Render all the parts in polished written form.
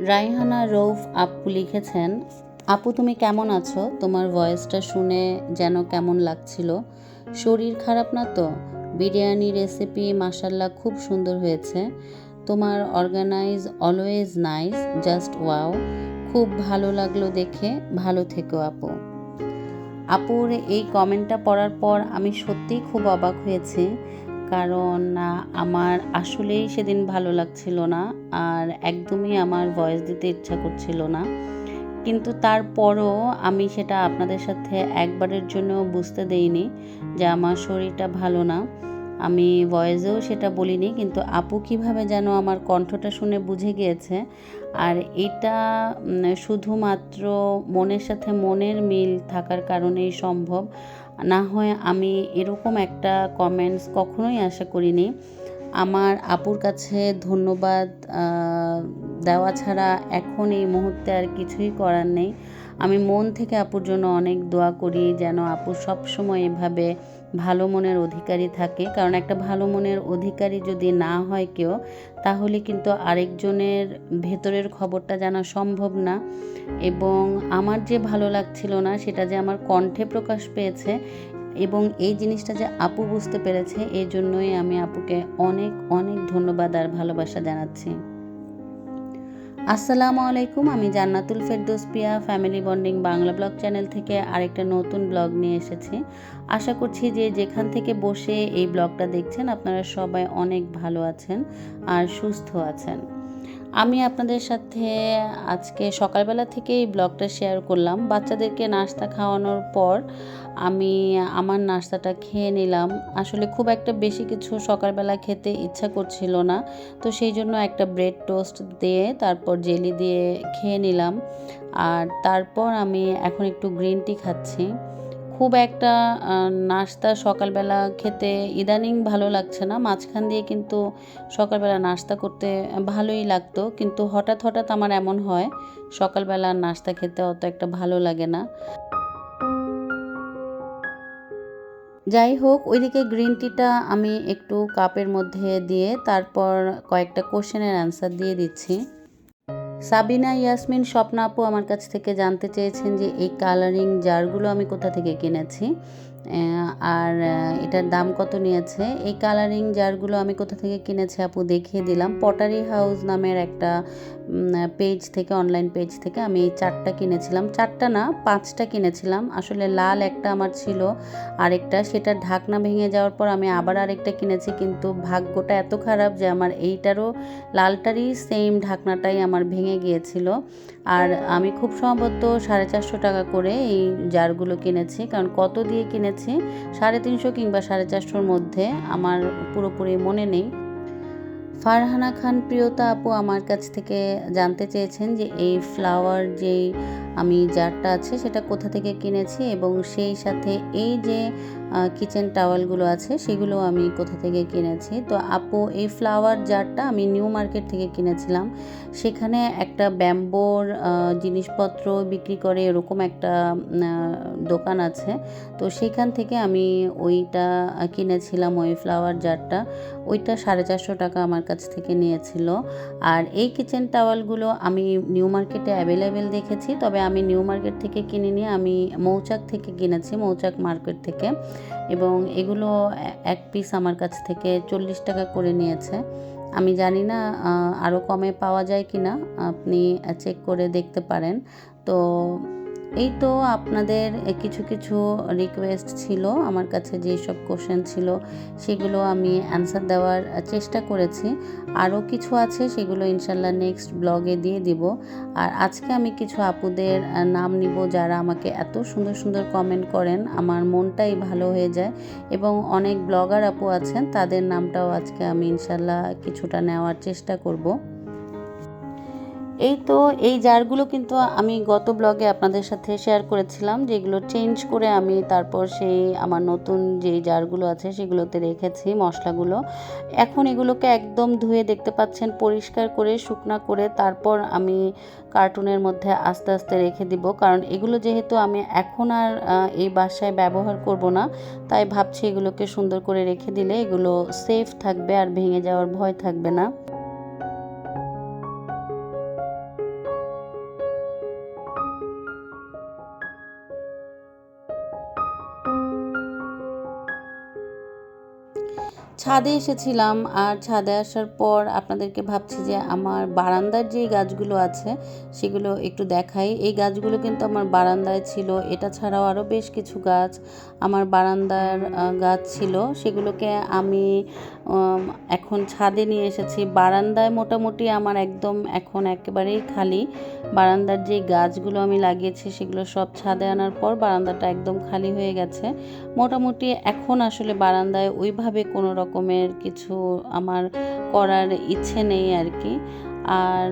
রায়হানা রৌফ আপু লিখেছেন, আপু তুমি কেমন আছো? তোমার ভয়েসটা শুনে যেন কেমন লাগছিল। শরীর খারাপ না তো? বিরিয়ানি রেসিপি মাশাল্লাহ খুব সুন্দর হয়েছে। তোমার organise always nice, just wow. খুব ভালো লাগলো দেখে। ভালো থেকো আপু। আপুর এই কমেন্টটা পড়ার পর আমি সত্যিই খুব অবাক হয়েছি, কারণ আমার আসলেই সেদিন ভালো লাগছিল না, আর একদমই আমার ভয়েস দিতে ইচ্ছা করছিল না। কিন্তু তারপরও আমি সেটা আপনাদের সাথে একবারের জন্য বুঝতে দেইনি যে আমার শরীরটা ভালো না। আমি ভয়েসেও সেটা বলিনি, কিন্তু আপু কীভাবে যেন আমার কণ্ঠটা শুনে বুঝে গিয়েছে। আর এটা শুধুমাত্র মনের সাথে মনের মিল থাকার কারণেই সম্ভব। না হয় আমি এরকম একটা কমেন্টস কখনোই আশা করিনি। আমার আপুর কাছে ধন্যবাদ দেওয়া ছাড়া এখন এই মুহূর্তে আর কিছুই করার নেই। আমি মন থেকে আপুর জন্য অনেক দোয়া করি যেন আপু সবসময় এভাবে ভালো মনের অধিকারী থাকে, কারণ একটা ভালো মনের অধিকারী যদি না হয় কেউ, তাহলে কিন্তু আরেকজনের ভেতরের খবরটা জানা সম্ভব না। এবং আমার যে ভালো লাগছিল না সেটা যে আমার কণ্ঠে প্রকাশ পেয়েছে, এবং এই জিনিসটা যে আপু বুঝতে পেরেছে, এই জন্যই আমি আপুকে অনেক অনেক ধন্যবাদ আর ভালোবাসা জানাচ্ছি। আসসালামু আলাইকুম, আমি Jannatul Ferdous Piya family bonding Bangla blog channel থেকে আরেকটা নতুন ব্লগ নিয়ে এসেছি। আশা করছি যে যেখান থেকে বসে এই ব্লগটা দেখছেন আপনারা সবাই অনেক ভালো আছেন আর সুস্থ আছেন। আমি আপনাদের সাথে আজকে সকালবেলা থেকেই ব্লগটা শেয়ার করলাম। বাচ্চাদেরকে নাস্তা খাওয়ানোর পর আমি আমার নাস্তাটা খেয়ে নিলাম। আসলে খুব একটা বেশি কিছু সকালবেলা খেতে ইচ্ছা করছিল না, তো সেই জন্য একটা ব্রেড টোস্ট দিয়ে তারপর জেলি দিয়ে খেয়ে নিলাম। আর তারপর আমি এখন একটু গ্রিন টি খাচ্ছি। খুব একটা নাস্তা সকালবেলা খেতে ইদানিং ভালো লাগছে না। মাঝখান দিয়ে কিন্তু সকালবেলা নাস্তা করতে ভালোই লাগতো, কিন্তু হঠাৎ হঠাৎ আমার এমন হয় সকালবেলা নাস্তা খেতে অত একটা ভালো লাগে না। যাই হোক, ওইদিকে গ্রিন টিটা আমি একটু কাপের মধ্যে দিয়ে তারপর কয়েকটা কোশ্চেনের অ্যান্সার দিয়ে দিচ্ছি। সাবিনা ইয়াসমিন স্বপ্না আপু আমার কাছ থেকে জানতে চেয়েছেন যে এই কালারিং জারগুলো আমি কোথা থেকে কিনেছি, আর এটার দাম কত নিয়েছে। এই কালারিং জারগুলো আমি কোথা থেকে কিনেছি আপু দেখিয়ে দিলাম। পটারি হাউস নামের একটা পেজ থেকে, অনলাইন পেজ থেকে আমি 4টা কিনেছিলাম। 4টা না, 5টা কিনেছিলাম। আসলে লাল একটা আমার ছিল, আরেকটা সেটার ঢাকনা ভেঙে যাওয়ার পর আমি আবার আরেকটা কিনেছি, কিন্তু ভাগ্যটা এত খারাপ যে আমার এইটারও, লালটারই সেম ঢাকনাটাই আমার ভেঙে গিয়েছিল। আর আমি খুব সম্ভবত 450 টাকা করে এই জারগুলো কিনেছি, কারণ কত দিয়ে কিনেছি 350 কিংবা 450 মধ্যে, আমার পুরোপুরি মনে নেই। ফারহানা খান প্রিয়তা আপু আমার কাছ থেকে জানতে চেয়েছেন যে এই ফ্লাওয়ার যেই আমি জারটা আছে সেটা কোথা থেকে কিনেছি, এবং সেই সাথে এই যে কিচেন টাওয়ালগুলো আছে সেগুলো আমি কোথা থেকে কিনেছি। তো আপু, এই ফ্লাওয়ার জারটা আমি নিউ মার্কেট থেকে কিনেছিলাম। সেখানে একটা ব্যাম্বোর জিনিসপত্র বিক্রি করে এরকম একটা দোকান আছে, তো সেখান থেকে আমি ওইটা কিনেছিলাম, ওই ফ্লাওয়ার জারটা। ওইটা 450 টাকা আমার কাছ থেকে নিয়েছিল। আর এই কিচেন টাওয়ালগুলো আমি নিউ মার্কেটে অ্যাভেলেবেল দেখেছি, তবে আমি নিউ মার্কেট থেকে কিনিনি, আমি মৌচাক থেকে কিনেছি, মৌচাক মার্কেট থেকে। এবং এগুলো এক পিস আমার কাছ থেকে 40 টাকা করে নিয়েছে। আমি জানি না আরও কমে পাওয়া যায় কি না, আপনি চেক করে দেখতে পারেন। তো এই তো আপনাদের কিছু কিছু রিকোয়েস্ট ছিল, আমার কাছে যেসব কোশ্চেন ছিল সেগুলো আমি অ্যান্সার দেওয়ার চেষ্টা করেছি। আরও কিছু আছে, সেগুলো ইনশাল্লাহ নেক্সট ব্লগে দিয়ে দিব। আর আজকে আমি কিছু আপুদের নাম নিব যারা আমাকে এত সুন্দর সুন্দর কমেন্ট করেন, আমার মনটাই ভালো হয়ে যায়। এবং অনেক ব্লগার আপু আছেন, তাদের নামটাও আজকে আমি ইনশাল্লাহ কিছুটা নেওয়ার চেষ্টা করব। এই তো, এই জারগুলো কিন্তু আমি গত ব্লগে আপনাদের সাথে শেয়ার করেছিলাম, যেগুলো চেঞ্জ করে আমি তারপর সেই আমার নতুন যেই জারগুলো আছে সেগুলোতে রেখেছি মশলাগুলো। এখন এগুলোকে একদম ধুয়ে দেখতে পাচ্ছেন পরিষ্কার করে শুকনা করে তারপর আমি কার্টুনের মধ্যে আস্তে আস্তে রেখে দিব, কারণ এগুলো যেহেতু আমি এখন আর এই বাসায় ব্যবহার করব না, তাই ভাবছি এগুলোকে সুন্দর করে রেখে দিলে এগুলো সেফ থাকবে আর ভেঙে যাওয়ার ভয় থাকবে না। ছাদে এসেছিলাম, আর ছাদে আসার পর আপনাদেরকে ভাবছি যে আমার বারান্দার যে গাছগুলো আছে সেগুলো একটু দেখাই। এই গাছগুলো কিন্তু আমার বারান্দায় ছিল, এটা ছাড়াও আরও বেশ কিছু গাছ আমার বারান্দার গাছ ছিল, সেগুলোকে আমি এখন ছাদে নিয়ে এসেছি। বারান্দায় মোটামুটি আমার একদম এখন একেবারেই খালি। বারান্দার যে গাছগুলো আমি লাগিয়েছি সেগুলো সব ছাদে আনার পর বারান্দাটা একদম খালি হয়ে গেছে। মোটামুটি এখন আসলে বারান্দায় ওইভাবে কোনো রকমের কিছু আমার করার ইচ্ছে নেই আর কি। আর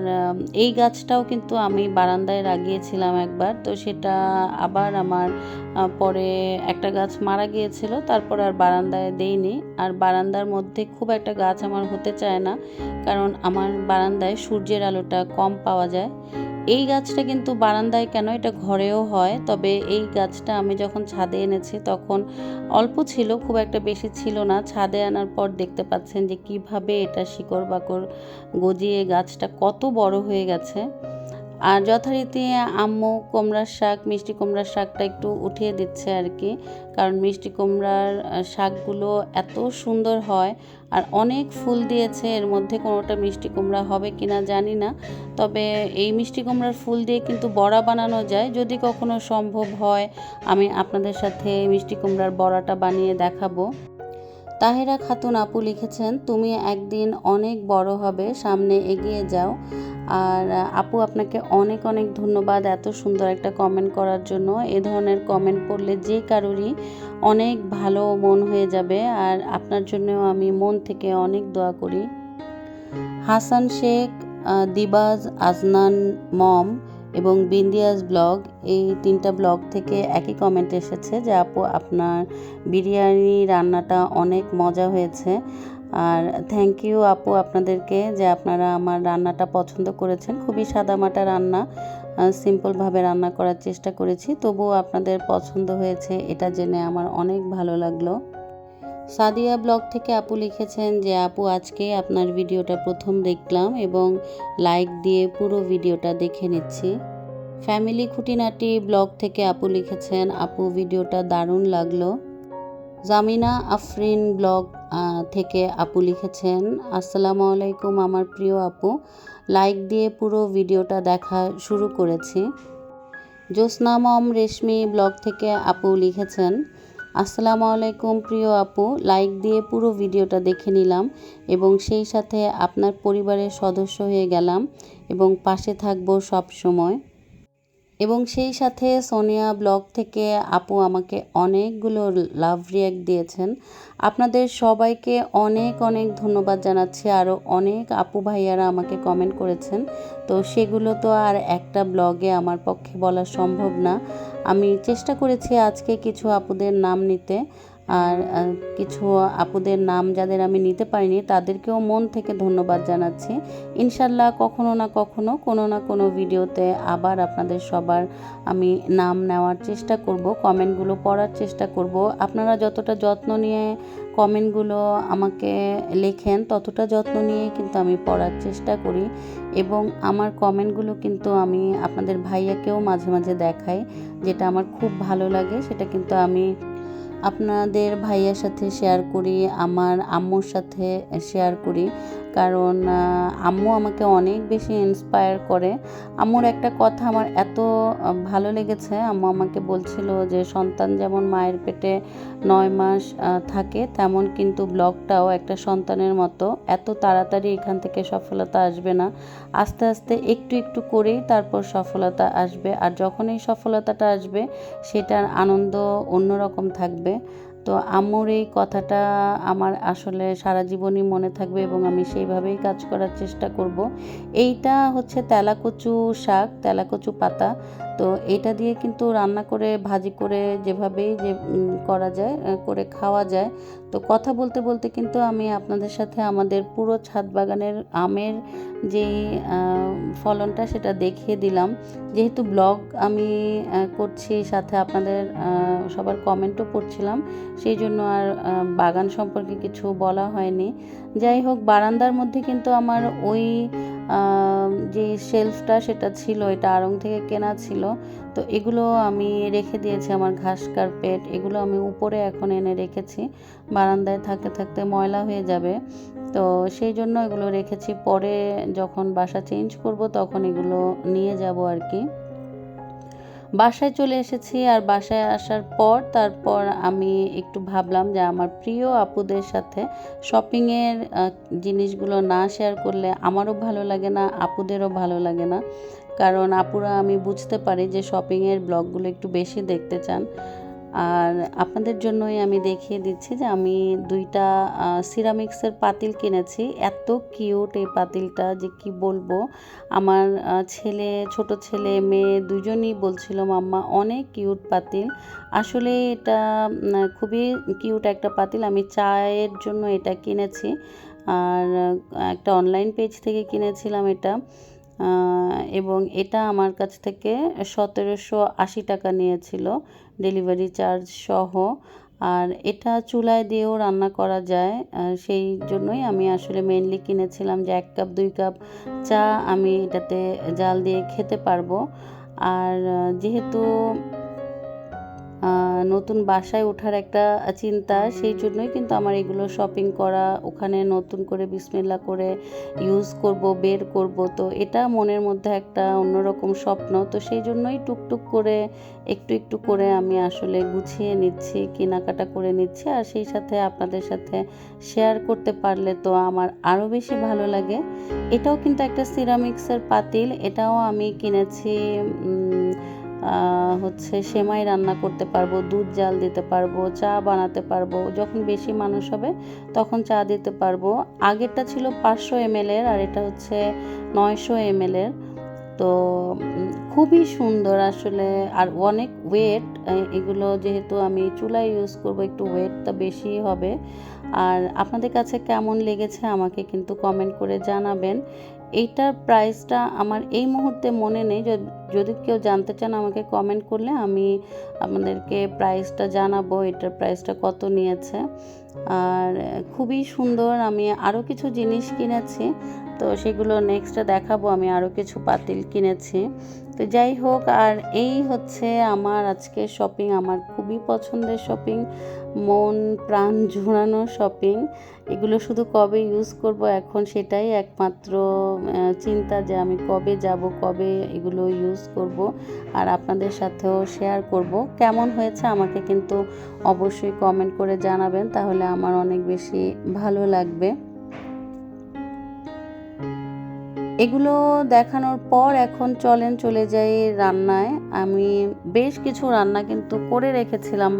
এই গাছটাও কিন্তু আমি বারান্দায় লাগিয়েছিলাম একবার, তো সেটা আবার আমার পরে একটা গাছ মারা গিয়েছিল, তারপর আর বারান্দায় দেইনি। আর বারান্দার মধ্যে খুব একটা গাছ আমার হতে চায় না, কারণ আমার বারান্দায় সূর্যের আলোটা কম পাওয়া যায়। এই গাছটা কিন্তু বারান্দায় কেন, এটা ঘরেও হয়, তবে এই গাছটা আমি যখন ছাদে এনেছি তখন অল্প ছিল, খুব একটা বেশি ছিল না। ছাদে আনার পর দেখতে পাচ্ছেন যে কিভাবে এটা শিকড় বাকড় গজিয়ে গাছটা কত বড় হয়ে গেছে। আর যথারীতি আম্মু কুমড়ার শাক, মিষ্টি কুমড়ার শাকটা একটু উঠিয়ে দিচ্ছে আর কি, কারণ মিষ্টি কুমড়ার শাকগুলো এত সুন্দর হয় আর অনেক ফুল দিয়েছে। এর মধ্যে কোনোটা মিষ্টি কুমড়া হবে কিনা জানি না, তবে এই মিষ্টি কুমড়ার ফুল দিয়ে কিন্তু বড়া বানানো যায়। যদি কখনো সম্ভব হয় আমি আপনাদের সাথে মিষ্টি কুমড়ার বড়াটা বানিয়ে দেখাবো। তাহেরা খাতুন আপু লিখেছেন, তুমি একদিন অনেক বড় হবে, সামনে এগিয়ে যাও। আর আপু আপনাকে অনেক অনেক ধন্যবাদ এত সুন্দর একটা কমেন্ট করার জন্য। এ ধরনের কমেন্ট পড়লে যে কারোরই অনেক ভালো মন হয়ে যাবে, আর আপনার জন্যও আমি মন থেকে অনেক দোয়া করি। হাসান শেখ, দিবাজ, আজনান মম এবং বিন্দিয়াস ব্লগ, এই 3টা ব্লগ থেকে একই কমেন্ট এসেছে যে আপু আপনার বিরিয়ানি রান্নাটা অনেক মজা হয়েছে। আর থ্যাংক ইউ আপু আপনাদেরকে যে আপনারা আমার রান্নাটা পছন্দ করেছেন। খুবই সাদামাটা রান্না, সিম্পলভাবে রান্না করার চেষ্টা করেছি, তবুও আপনাদের পছন্দ হয়েছে এটা জেনে আমার অনেক ভালো লাগলো। সাদিয়া ব্লগ থেকে আপু লিখেছেন যে আপু আজকে আপনার ভিডিওটা প্রথম দেখলাম এবং লাইক দিয়ে পুরো ভিডিওটা দেখে নিচ্ছি। ফ্যামিলি খুঁটিনাটি ব্লগ থেকে আপু লিখেছেন আপু ভিডিওটা দারুণ লাগলো। জামিনা আফরিন ব্লগ থেকে আপু লিখেছেন আসসালামু আলাইকুম আমার প্রিয় আপু, লাইক দিয়ে পুরো ভিডিওটা দেখা শুরু করেছি। জ্যোৎস্না মম রেশমি ব্লগ থেকে আপু লিখেছেন আসসালামু আলাইকুম প্রিয় আপু, লাইক দিয়ে পুরো ভিডিওটা দেখে নিলাম এবং সেই সাথে আপনার পরিবারের সদস্য হয়ে গেলাম এবং পাশে থাকবো সব সময়। এবং সেই সাথে সোনিয়া ব্লগ থেকে আপু আমাকে অনেকগুলো লাভ রিয়াক্ট দিয়েছেন। আপনাদের সবাইকে অনেক অনেক ধন্যবাদ জানাচ্ছি। আরও অনেক আপু ভাইয়ারা আমাকে কমেন্ট করেছেন, তো সেগুলো তো আর একটা ব্লগে আমার পক্ষে বলা সম্ভব না। আমি চেষ্টা করেছি আজকে কিছু আপুদের নাম নিতে, আর কিছু আপুদের নাম যাদের আমি নিতে পারিনি তাদেরকেও মন থেকে ধন্যবাদ জানাচ্ছি। ইনশাল্লাহ কখনো না কখনো কোনো না কোনো ভিডিওতে আবার আপনাদের সবার আমি নাম নেওয়ার চেষ্টা করব, কমেন্টগুলো পড়ার চেষ্টা করব। আপনারা যতটা যত্ন নিয়ে কমেন্টগুলো আমাকে লেখেন ততটা যত্ন নিয়ে কিন্তু আমি পড়ার চেষ্টা করি, এবং আমার কমেন্টগুলো কিন্তু আমি আপনাদের ভাইয়াকেও মাঝে মাঝে দেখাই, যেটা আমার খুব ভালো লাগে। সেটা কিন্তু আমি আপনাদের ভাইয়ার সাথে শেয়ার করি, আমার আম্মুর সাথে শেয়ার করি, কারণ আম্মু আমাকে অনেক বেশি ইন্সপায়ার করে। আম্মুর একটা কথা আমার এত ভালো লেগেছে, আম্মু আমাকে বলছিল যে সন্তান যেমন মায়ের পেটে 9 মাস থাকে, তেমন কিন্তু ব্লগটাও একটা সন্তানের মতো। এত তাড়াতাড়ি এখান থেকে সফলতা আসবে না, আস্তে আস্তে একটু একটু করেই তারপর সফলতা আসবে, আর যখন এই সফলতাটা আসবে সেটার আনন্দ অন্যরকম থাকবে। তো আম্মুর এই কথাটা আমার আসলে সারা জীবনই মনে থাকবে এবং আমি সেইভাবেই কাজ করার চেষ্টা করব। এইটা হচ্ছে তেলাকচু শাক, তেলাকচু পাতা, তো এটা দিয়ে কিন্তু রান্না করে ভাজি করে যেভাবেই যে করা যায় করে খাওয়া যায়। তো কথা বলতে বলতে কিন্তু আমি আপনাদের সাথে আমাদের পুরো ছাদ বাগানের আমের যেই ফলনটা সেটা দেখিয়ে দিলাম। যেহেতু ব্লগ আমি করছি, সাথে আপনাদের সবার কমেন্টও পড়ছিলাম, সেই জন্য আর বাগান সম্পর্কে কিছু বলা হয়নি। যাই হোক, বারান্দার মধ্যে কিন্তু আমার ওই যে শেলফটা সেটা ছিল, এটা আড়ং থেকে কেনা ছিল। তো এগুলো আমি রেখে দিয়েছি, আমার ঘাস কার্পেট এগুলো আমি উপরে এখন এনে রেখেছি, বারান্দায় থাকতে থাকতে ময়লা হয়ে যাবে। তো সেই জন্য এগুলো রেখেছি, পরে যখন বাসা চেঞ্জ করব তখন এগুলো নিয়ে যাব আর কি। বাসায় চলে এসেছি, আর বাসায় আসার পর তারপর আমি একটু ভাবলাম যে আমার প্রিয় আপুদের সাথে শপিংয়ের জিনিসগুলো না শেয়ার করলে আমারও ভালো লাগে না, আপুদেরও ভালো লাগে না। কারণ আপুরা আমি বুঝতে পারি যে শপিংয়ের ব্লগগুলো একটু বেশি দেখতে চান। আর আপনাদের জন্যই আমি দেখিয়ে দিচ্ছি যে আমি 2টা সিরামিক্সের পাতিল কিনেছি। এত কিউট এই পাতিলটা যে কি বলবো। আমার ছেলে, ছোট ছেলে মেয়ে দুজনই বলছিল মাম্মা অনেক কিউট পাতিল। আসলে এটা খুবই কিউট একটা পাতিল। আমি চায়ের জন্য এটা কিনেছি, আর একটা অনলাইন পেজ থেকে কিনেছিলাম এটা। এবং এটা আমার কাছ থেকে 1780 টাকা নিয়েছিল ডেলিভারি চার্জ সহ। আর এটা চুলায় দিয়েও রান্না করা যায়, সেই জন্যই আমি আসলে মেনলি কিনেছিলাম যে 1 কাপ 2 কাপ চা আমি এটাতে জাল দিয়ে খেতে পারবো। আর যেহেতু নতুন বাসায় ওঠার একটা চিন্তা, সেই জন্যই কিন্তু আমার এগুলো শপিং করা, ওখানে নতুন করে বিসমিল্লাহ করে ইউজ করব, বের করব। তো এটা মনের মধ্যে একটা অন্যরকম স্বপ্ন। তো সেই জন্যই টুকটুক করে একটু একটু করে আমি আসলে গুছিয়ে নিচ্ছি, কেনাকাটা করে নিচ্ছি। আর সেই সাথে আপনাদের সাথে শেয়ার করতে পারলে তো আমার আরও বেশি ভালো লাগে। এটাও কিন্তু একটা সিরামিক্সের পাতিল, এটাও আমি কিনেছি। হচ্ছে সেমাই রান্না করতে পারবো, দুধ জাল দিতে পারবো, চা বানাতে পারবো, যখন বেশি মানুষ হবে তখন চা দিতে পারবো। আগেরটা ছিল 500 ml এর, আর এটা হচ্ছে 900 ml এর। তো খুবই সুন্দর আসলে, আর অনেক ওয়েট। এগুলো যেহেতু আমি চুলায় ইউজ করব, একটু ওয়েটটা বেশি হবে। আর আপনাদের কাছে কেমন লেগেছে আমাকে কিন্তু কমেন্ট করে জানাবেন। এইটার প্রাইসটা আমার এই মুহূর্তে মনে নেই, যদি কেউ জানতে চান আমাকে কমেন্ট করলে আমি আপনাদেরকে প্রাইসটা জানাবো, এটার প্রাইসটা কত নিয়েছে। আর খুবই সুন্দর। আমি আরও কিছু জিনিস কিনেছি, তো সেগুলো নেক্সটে দেখাবো। আমি আরও কিছু পাতিল কিনেছি। তো যাই হোক, আর এই হচ্ছে আমার আজকে শপিং, আমার খুবই পছন্দের শপিং, মন প্রাণ জুড়ানো শপিং। এগুলো শুধু কবে ইউজ করব এখন সেটাই একমাত্র চিন্তা, যে আমি কবে যাব, কবে এগুলো ইউজ করব আর আপনাদের সাথেও শেয়ার করব। কেমন হয়েছে আমাকে কিন্তু অবশ্যই কমেন্ট করে জানাবেন, তাহলে আমার অনেক বেশি ভালো লাগবে। এগুলো দেখানোর পর এখন চলে যাই রান্নায়। আমি বেশ কিছু রান্না কিন্তু করে রেখেছিলাম,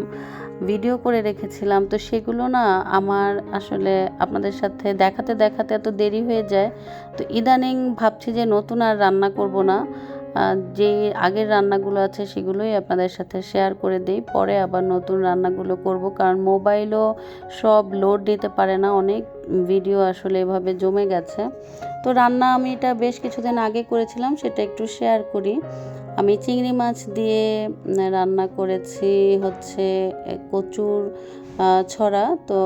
ভিডিও করে রেখেছিলাম। তো সেগুলো না আমার আসলে আপনাদের সাথে দেখাতে দেখাতে এত দেরি হয়ে যায়। তো ইদানিং ভাবছি যে নতুন আর রান্না করব না, যে আগের রান্নাগুলো আছে সেগুলোই আপনাদের সাথে শেয়ার করে দিই, পরে আবার নতুন রান্নাগুলো করব। কারণ মোবাইলও সব লোড দিতে পারে না, অনেক ভিডিও আসলে এভাবে জমে গেছে। তো রান্না আমি এটা বেশ কিছুদিন আগে করেছিলাম, সেটা একটু শেয়ার করি। আমি চিংড়ি মাছ দিয়ে রান্না করেছি হচ্ছে কচুর ছড়া। তো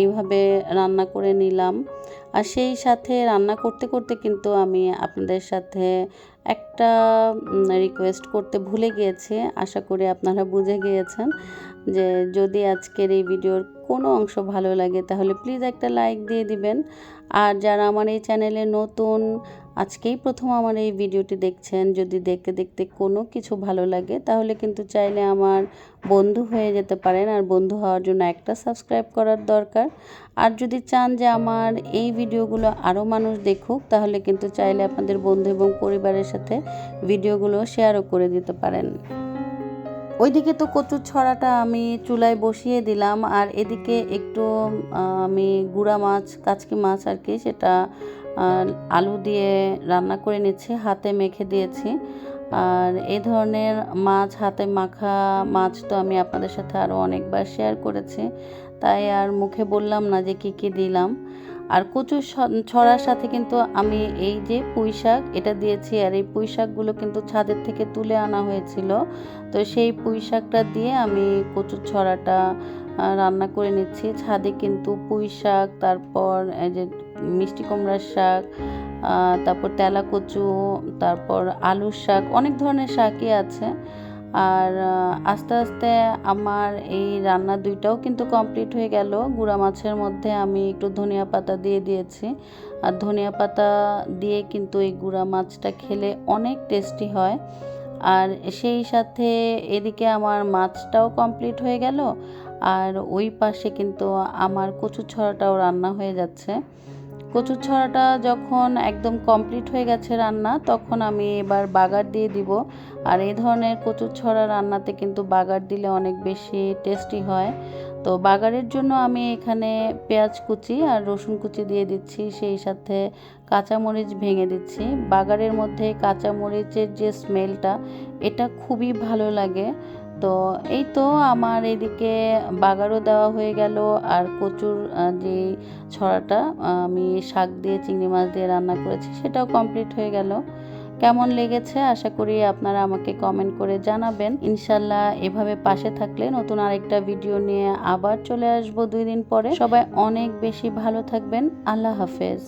এইভাবে রান্না করে নিলাম। আর সেই সাথে রান্না করতে করতে কিন্তু আমি আপনাদের সাথে একটা রিকোয়েস্ট করতে ভুলে গিয়েছি। আশা করি আপনারা বুঝে গিয়েছেন যে যদি আজকের এই ভিডিওর কোনো অংশ ভালো লাগে তাহলে প্লিজ একটা লাইক দিয়ে দিবেন। আর যারা আমার এই চ্যানেলে নতুন, আজকেই প্রথম আমার এই ভিডিওটি দেখছেন, যদি দেখতে দেখতে কোনো কিছু ভালো লাগে তাহলে কিন্তু চাইলে আমার বন্ধু হয়ে যেতে পারেন। আর বন্ধু হওয়ার জন্য একটা সাবস্ক্রাইব করার দরকার। আর যদি চান যে আমার এই ভিডিওগুলো আরও মানুষ দেখুক, তাহলে কিন্তু চাইলে আপনাদের বন্ধু এবং পরিবারের সাথে ভিডিওগুলো শেয়ারও করে দিতে পারেন। ওইদিকে তো কচুর ছড়াটা আমি চুলায় বসিয়ে দিলাম, আর এদিকে একটু আমি গুঁড়া মাছ, কাচকি মাছ আর কি, সেটা আলু দিয়ে রান্না করে নিচ্ছি, হাতে মেখে দিয়েছি। আর এই ধরনের মাছ, হাতে মাখা মাছ তো আমি আপনাদের সাথে আরও অনেকবার শেয়ার করেছি, তাই আর মুখে বললাম না যে কী কী দিলাম। আর কচুর ছড়ার সাথে কিন্তু আমি এই যে পুঁই শাক এটা দিয়েছি, আর এই পুঁই শাকগুলো কিন্তু ছাদের থেকে তুলে আনা হয়েছিল। তো সেই পুঁই শাকটা দিয়ে আমি কচুর ছড়াটা রান্না করে নিচ্ছি। ছাদে কিন্তু পুঁই শাক, তারপর এই যে মিষ্টি কুমড়ার শাক, তারপর তেলা কচু, তারপর আলুর শাক, অনেক ধরনের শাকই আছে। আর আস্তে আস্তে আমার এই রান্না দুইটাও কিন্তু কমপ্লিট হয়ে গেল। গুঁড়া মাছের মধ্যে আমি একটু ধনিয়া পাতা দিয়ে দিয়েছি, আর ধনিয়া পাতা দিয়ে কিন্তু এই গুঁড়া মাছটা খেলে অনেক টেস্টি হয়। আর সেই সাথে এদিকে আমার মাছটাও কমপ্লিট হয়ে গেল, আর ওই পাশে কিন্তু আমার কচু ছড়াটাও রান্না হয়ে যাচ্ছে। কচুর ছড়াটা যখন একদম কমপ্লিট হয়ে গেছে রান্না, তখন আমি এবার বাগার দিয়ে দিব। আর এই ধরনের কচুর ছড়া রান্নাতে কিন্তু বাগার দিলে অনেক বেশি টেস্টি হয়। তো বাগারের জন্য আমি এখানে পেঁয়াজ কুচি আর রসুন কুচি দিয়ে দিচ্ছি, সেই সাথে কাঁচামরিচ ভেঙে দিচ্ছি। বাগারের মধ্যে কাঁচামরিচের যে স্মেলটা, এটা খুবই ভালো লাগে। তো এই তো আমার এদিকে বাগারও দেওয়া হয়ে গেল, আর কচুর যে ছড়াটা আমি শাক দিয়ে চিংড়ি মাছ দিয়ে রান্না করেছি সেটাও কমপ্লিট হয়ে গেল। কেমন লেগেছে আশা করি আপনারা আমাকে কমেন্ট করে জানাবেন। ইনশাল্লাহ এভাবে পাশে থাকলে নতুন আরেকটা ভিডিও নিয়ে আবার চলে আসবো 2 দিন পরে। সবাই অনেক বেশি ভালো থাকবেন। আল্লাহ হাফেজ।